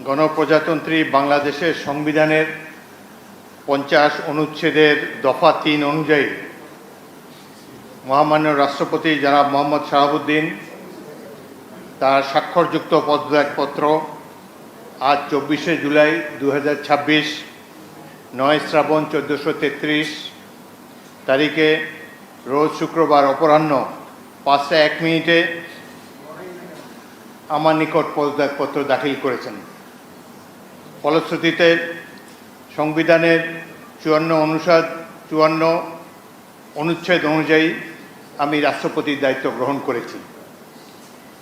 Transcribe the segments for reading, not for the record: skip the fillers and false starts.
গণপ্রজাতন্ত্রী বাংলাদেশের সংবিধানের 50 অনুচ্ছেদের দফা 3 অনুযায়ী মহামান্য রাষ্ট্রপতি জনাব মোহাম্মদ শাহাবুদ্দিন তার স্বাক্ষরযুক্ত পদত্যাগপত্র আজ 24শে জুলাই 2026 9 শ্রাবণ 1433 তারিখে রোজ শুক্রবার অপরাহ্ন 5:01 আমার নিকট পদত্যাগপত্র দাখিল করেছেন। ফলশ্রুতিতে সংবিধানের 54 অনুচ্ছেদ অনুযায়ী আমি রাষ্ট্রপতির দায়িত্ব গ্রহণ করেছি।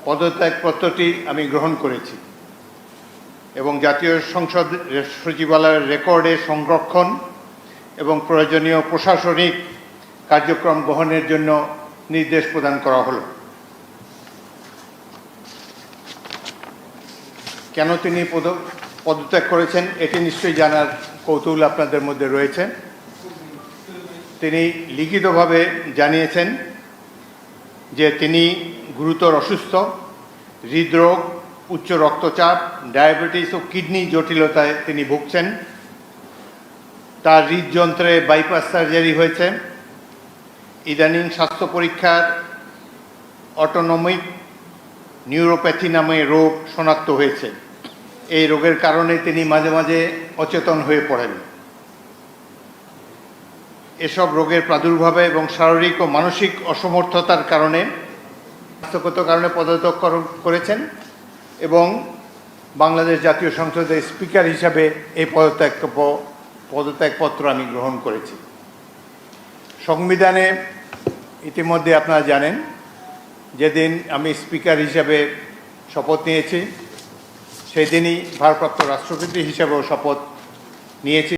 পদত্যাগপত্রটি আমি গ্রহণ করেছি এবং জাতীয় সংসদ সচিবালয়ের রেকর্ডে সংরক্ষণ এবং প্রয়োজনীয় প্রশাসনিক কার্যক্রম গ্রহণের জন্য নির্দেশ প্রদান করা হলো। কেন তিনি পদত্যাগ করেছেন এটি নিশ্চয়ই জানার কৌতূহল আপনাদের মধ্যে রয়েছে। তিনি লিখিতভাবে জানিয়েছেন যে তিনি গুরুতর অসুস্থ, হৃদরোগ, উচ্চ রক্তচাপ, ডায়াবেটিস ও কিডনি জটিলতায় তিনি ভুগছেন। তার হৃদযন্ত্রে বাইপাস সার্জারি হয়েছে। ইদানিং স্বাস্থ্য পরীক্ষার অটোনমিক নিউরোপ্যাথি নামে রোগ শনাক্ত হয়েছে। এই রোগের কারণে তিনি মাঝে মাঝে অচেতন হয়ে পড়েন। এসব রোগের প্রাদুর্ভাবে এবং শারীরিক ও মানসিক অসমর্থতার কারণে স্বাস্থ্যগত কারণে পদত্যাগ করেছেন এবং বাংলাদেশ জাতীয় সংসদের স্পিকার হিসাবে এই পদত্যাগপত্র আমি গ্রহণ করেছি। সংবিধানে ইতিমধ্যে আপনারা জানেন যেদিন আমি স্পিকার হিসাবে শপথ নিয়েছি সেই দিনই ভারপ্রাপ্ত রাষ্ট্রপতি হিসাবেও শপথ নিয়েছি।